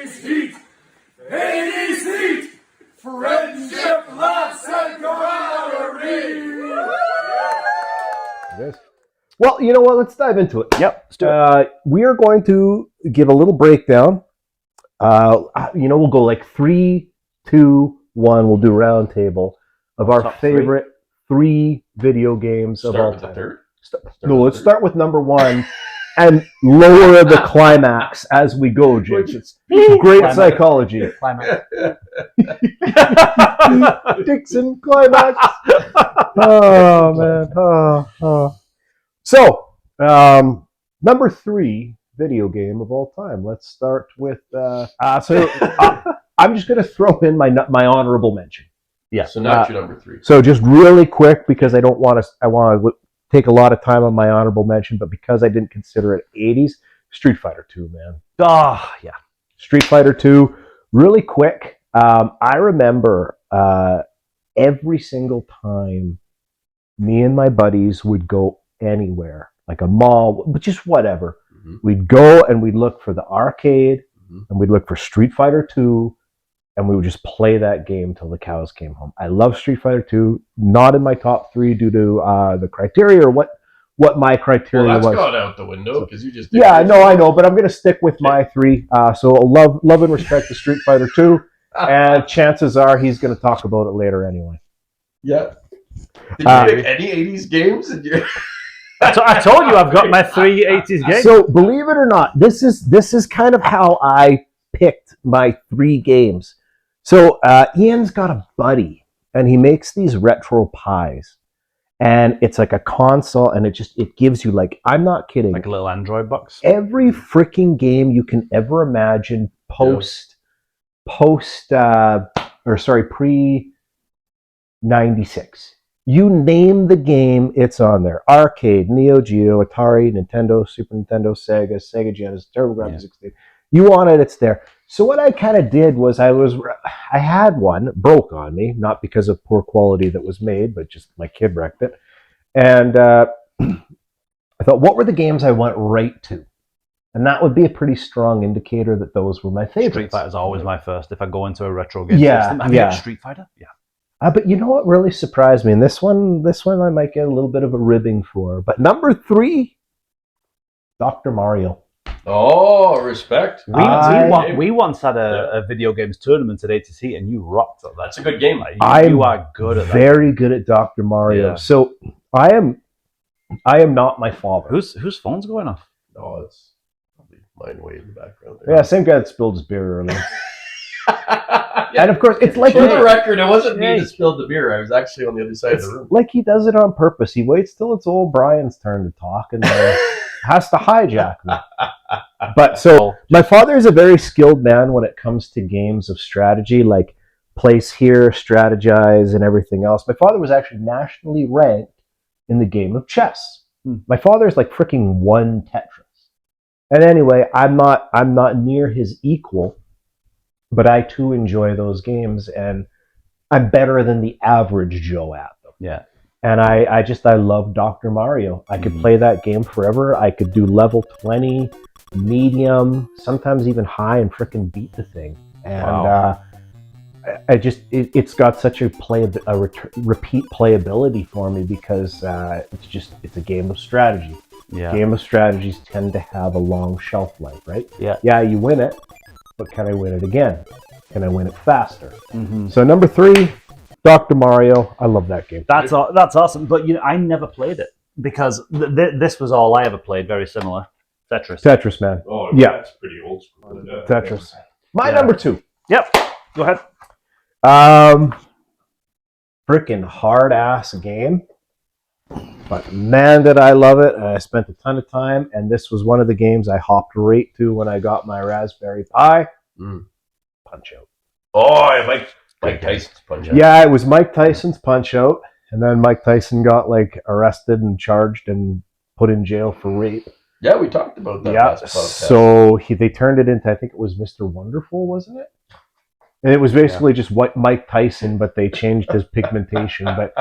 80s heat, 80s heat, friendship, laughs, and camaraderie. Well, you know what? Let's dive into it. Yep, let's do it. We are going to give a little breakdown. We'll go like 3, 2, 1. We'll do a round table of our Top favorite three video games of all Start with the time. third? Let's start with number 1 and lower the climax as we go, James. It's great psychology. Climax. Dixon climax. Oh, man. So, number 3 video game of all time. Let's start with. I'm just going to throw in my honorable mention. Yeah. So now it's your number 3. So just really quick, because I don't want to. I want to take a lot of time on my honorable mention, but because I didn't consider it 80s, Street Fighter 2, man. Oh, yeah. Street Fighter 2, really quick. I remember every single time me and my buddies would go anywhere, like a mall, but just whatever. Mm-hmm. We'd go and we'd look for the arcade, and we'd look for Street Fighter 2, and we would just play that game till the cows came home. I love Street Fighter 2, not in my top 3 due to the criteria or what my criteria was. Well, that's gone out the window because you just... Yeah, no, I know, but I'm going to stick with my 3. So love and respect to Street Fighter 2, and chances are he's going to talk about it later anyway. Yeah. Did you pick any 80s games? I told you I've got my 3 80s games. So believe it or not, this is kind of how I picked my 3 games. So Ian's got a buddy, and he makes these retro pies, and it's like a console, and it gives you, like, I'm not kidding, like a little Android box. Every freaking game you can ever imagine pre 96. You name the game, it's on there. Arcade, Neo Geo, Atari, Nintendo, Super Nintendo, Sega Genesis, TurboGrafx 16. You want it, it's there. So what I kind of did was I had one, broke on me, not because of poor quality that was made, but just my kid wrecked it. And I thought, what were the games I went right to? And that would be a pretty strong indicator that those were my favorites. Street Fighter's always my first. If I go into a retro game system, have you got Street Fighter? Yeah. But you know what really surprised me? And this one I might get a little bit of a ribbing for. But number 3, Dr. Mario. Oh, respect. We once had a video games tournament at ATC, and you rocked it. That's a good game. You are good at that. Very good at Dr. Mario. Yeah. So I am not my father. Whose phone's going off? Oh, it's probably mine way in the background there. Yeah, same guy that spilled his beer earlier. And of course, it's like... For the record, it wasn't me that spilled the beer. I was actually on the other side of the room. Like he does it on purpose. He waits till it's old Brian's turn to talk and has to hijack me. But so, my father is a very skilled man when it comes to games of strategy, like place here, strategize, and everything else. My father was actually nationally ranked in the game of chess. My father's like freaking won Tetris. And anyway, I'm not near his equal, but I too enjoy those games, and I'm better than the average Joe at them. Yeah. And I love Dr. Mario. I could play that game forever. I could do level 20, medium, sometimes even high, and frickin' beat the thing. And it's got such a repeat playability for me because it's a game of strategy. Yeah. Game of strategies tend to have a long shelf life, right? Yeah. Yeah, you win it, but can I win it again? Can I win it faster? Mm-hmm. So number 3, Dr. Mario. I love that game. That's awesome. But I never played it because this was all I ever played. Very similar. Tetris, man. Oh, yeah. That's pretty old school. Tetris. My number 2. Yep. Go ahead. Freaking hard ass game. But man, did I love it. I spent a ton of time, and this was one of the games I hopped right to when I got my Raspberry Pi. Punch-Out. Oh, Mike Tyson's Punch-Out. Yeah, it was Mike Tyson's Punch-Out, and then Mike Tyson got arrested and charged and put in jail for rape. Yeah, we talked about that. Yeah, so they turned it into, I think it was Mr. Wonderful, wasn't it? And it was basically just Mike Tyson, but they changed his pigmentation. But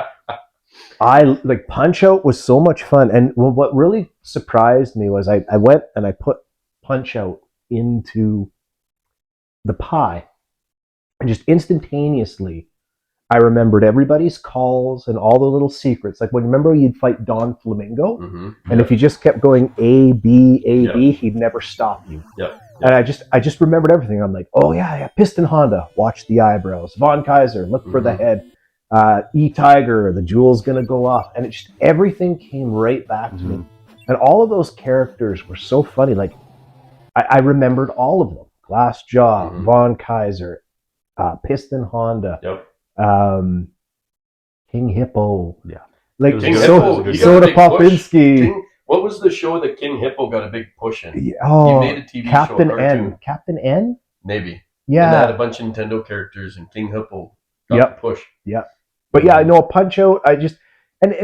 Punch-Out was so much fun, and what really surprised me was I went and I put Punch-Out into the pie, and just instantaneously, I remembered everybody's calls and all the little secrets. Like, remember you'd fight Don Flamingo? Mm-hmm. And if you just kept going A, B, A, B, he'd never stop you. Yep. And I just remembered everything. I'm like, oh yeah, Piston Honda, watch the eyebrows. Von Kaiser, look for the head. E-Tiger, the jewel's gonna go off. And it just, everything came right back to me. And all of those characters were so funny. Like, I remembered all of them. Glassjaw, Von Kaiser, Piston Honda, King Hippo. Yeah. Like, King Soda Hippo, he got a big Popinski. push. What was the show that King Hippo got a big push in? He made a TV Captain show, N. Captain N? Maybe. Yeah. And they had a bunch of Nintendo characters, and King Hippo got the push. Yep. But yeah, I know a Punch Out. And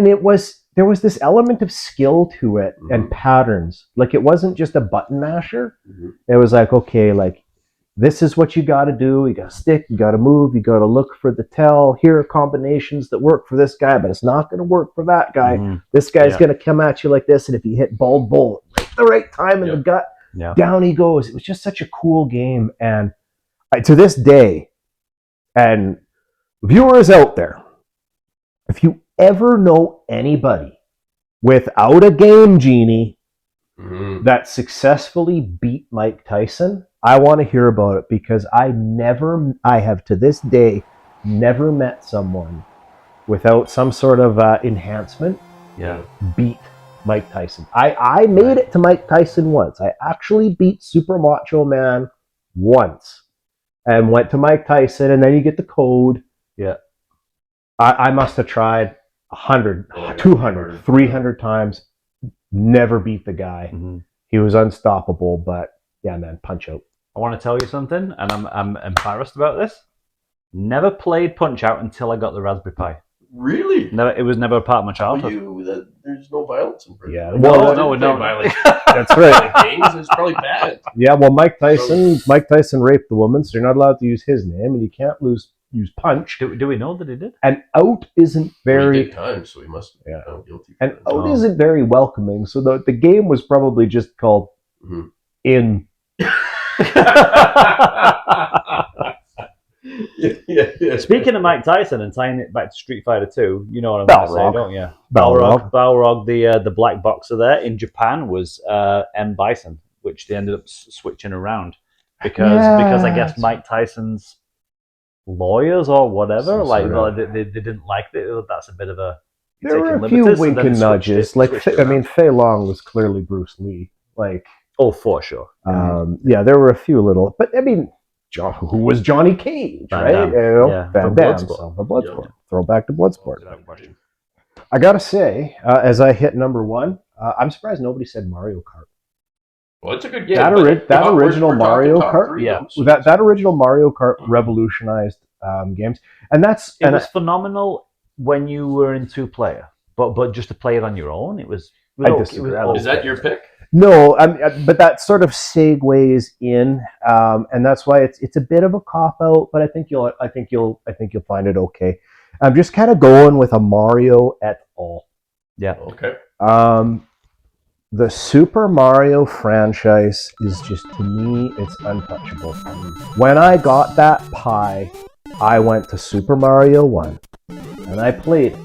there was this element of skill to it and patterns. Like, it wasn't just a button masher. It was like, okay, like, this is what you got to do. You got to stick. You got to move. You got to look for the tell. Here are combinations that work for this guy, but it's not going to work for that guy. This guy's going to come at you like this, and if you hit bald bullet right the right time in the gut, down he goes. It was just such a cool game, and to this day, and viewers out there, if you ever know anybody without a game genie that successfully beat Mike Tyson, I want to hear about it, because I have to this day never met someone without some sort of enhancement beat Mike Tyson. I made it to Mike Tyson once. I actually beat Super Macho Man once and went to Mike Tyson, and then you get the code. Yeah. I must have tried 100, 200, 300 times. Never beat the guy. He was unstoppable, but yeah, man, Punch Out. I want to tell you something, and I'm embarrassed about this. Never played Punch Out until I got the Raspberry Pi. Really? Never. It was never a part of my childhood. There's no violence in prison. Yeah. No. Violence. That's right. Games, it's probably bad. Yeah, well, Mike Tyson raped the woman, so you're not allowed to use his name, and you can't use Punch. Do we know that he did? And Out isn't very... He did time, so he must be found guilty. And Out isn't very welcoming, so the game was probably just called In. Speaking of Mike Tyson and tying it back to Street Fighter 2, you know what I'm going to say, don't you? Balrog, the black boxer there in Japan was M. Bison, which they ended up switching around because I guess Mike Tyson's lawyers or whatever, they didn't like it. That's a bit of a... There were a few wink and nudges. Fei Long was clearly Bruce Lee. Oh, for sure. There were a few little... But, I mean... Who was Johnny Cage, right? Van Damme. Bloodsport. Throwback to Bloodsport. I gotta say, as I hit number one, I'm surprised nobody said Mario Kart. Well, it's a good game. That original Mario Kart, that original Mario Kart revolutionized games, and it was phenomenal when you were in two player, but just to play it on your own, it was. Is that your pick? No, but that sort of segues in, and that's why it's a bit of a cop out. But I think you'll find it okay. I'm just kind of going with a Mario et al. Yeah. Okay. The Super Mario franchise is just, to me, it's untouchable. When I got that Pi, I went to Super Mario 1, and I played it,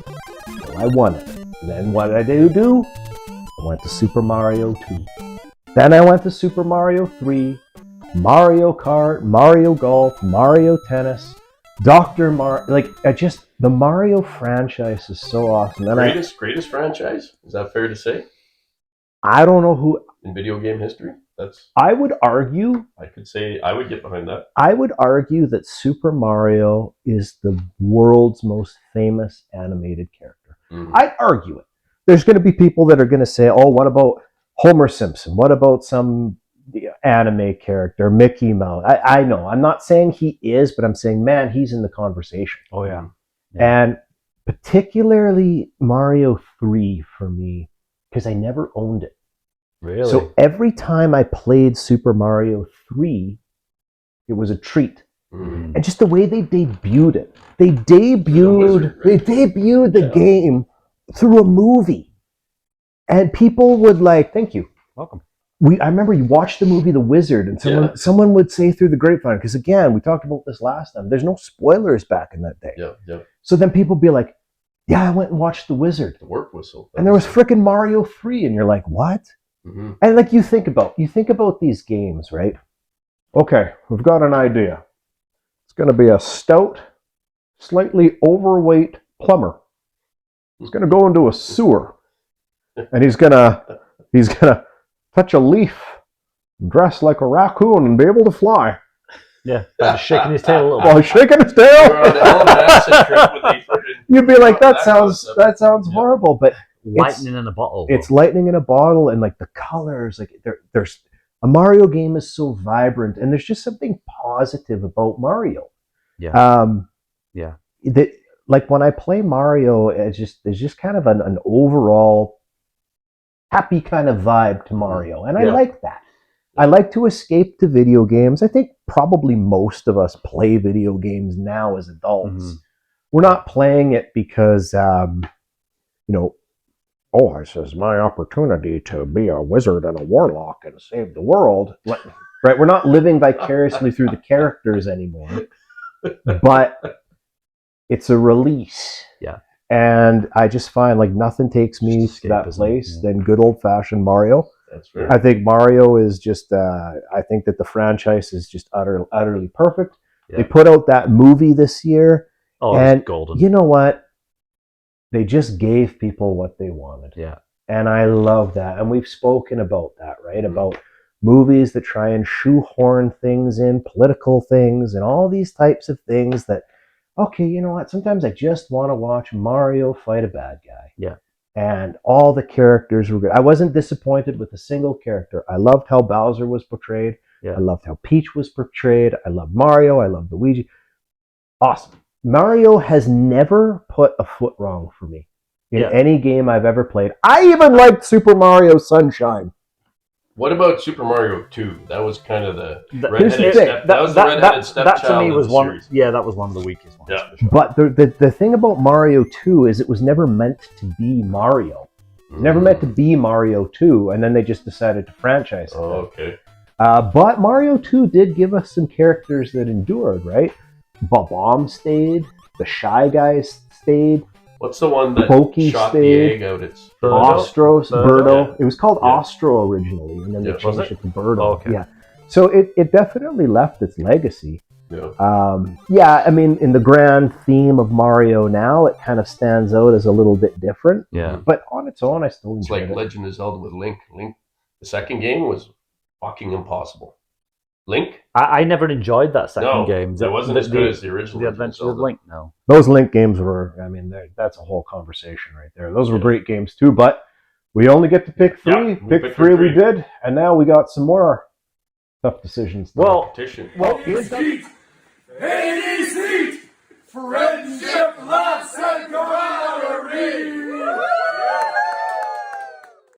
and I won it. And then what did I do? I went to Super Mario 2. Then I went to Super Mario 3, Mario Kart, Mario Golf, Mario Tennis, Dr. Mario. The Mario franchise is so awesome. And greatest franchise? Is that fair to say? I don't know who... In video game history? I would argue... I could say, I would get behind that. I would argue that Super Mario is the world's most famous animated character. I'd argue it. There's going to be people that are going to say, oh, what about Homer Simpson? What about some anime character, Mickey Mouse? I know. I'm not saying he is, but I'm saying, man, he's in the conversation. Oh, yeah. And particularly Mario 3 for me, because I never owned it. Really? So every time I played Super Mario 3, it was a treat. And just the way they debuted it. They debuted the game through a movie, and people would thank you, welcome. I remember you watched the movie The Wizard, and someone would say through the grapevine, because again, we talked about this last time, there's no spoilers back in that day. Yeah. So then people be like, yeah, I went and watched The Wizard. The work whistle. And there was freaking Mario 3, and you're like, what? Mm-hmm. And like you think about these games, right? Okay, we've got an idea. It's going to be a stout, slightly overweight plumber. He's going to go into a sewer, and he's gonna touch a leaf, dress like a raccoon, and be able to fly. Yeah, just shaking his tail a little bit. While he's shaking his tail. You'd be like, that sounds horrible, but Lightning in a bottle. It's lightning in a bottle, and like the colors, like there's a Mario game is so vibrant, and there's just something positive about Mario. Yeah. That, like when I play Mario, there's just kind of an overall happy kind of vibe to Mario, and I like that. I like to escape to video games. I think probably most of us play video games now as adults. Mm-hmm. We're not playing it because, this is my opportunity to be a wizard and a warlock and save the world. Right? We're not living vicariously through the characters anymore. But it's a release. Yeah. And I just find like nothing takes me to that place than good old-fashioned Mario. That's fair. I think Mario is just, I think that the franchise is just utterly perfect. Yeah. They put out that movie this year. Oh, and golden. You know what? They just gave people what they wanted. Yeah. And I love that. And we've spoken about that, right? Mm-hmm. About movies that try and shoehorn things in, political things, and all these types of things that, okay, you know what? Sometimes I just want to watch Mario fight a bad guy. Yeah. And all the characters were good. I wasn't disappointed with a single character. I loved how Bowser was portrayed. Yeah. I loved how Peach was portrayed. I loved Mario. I loved Luigi. Awesome. Mario has never put a foot wrong for me in any game I've ever played. I even liked Super Mario Sunshine. What about Super Mario 2? That was kind of the redheaded step. That was the redheaded stepchild. That to me was one. Series. Yeah, that was one of the weakest ones. Yeah. Sure. But the thing about Mario 2 is it was never meant to be Mario. It was never meant to be Mario 2, and then they just decided to franchise it. Oh, okay. But Mario 2 did give us some characters that endured, right? Bob-omb stayed. The Shy Guys stayed. What's the one that Pokey shot stayed. the egg out? It's Birdo. Yeah. It was called Ostro originally, and then they changed it to Birdo. Oh, okay. Yeah. So it definitely left its legacy. Yeah. I mean, in the grand theme of Mario now, it kind of stands out as a little bit different. Yeah. But on its own, I still enjoy it. It's like Legend of Zelda with Link. The second game was fucking impossible. Link? I never enjoyed that second game. It wasn't as good as the original. The Adventures of Link, no. Those Link games were, I mean, that's a whole conversation right there. Those were great games too, but we only get to pick three. Pick three we did, and now we got some more tough decisions. Well, competition. Here's the 80 seat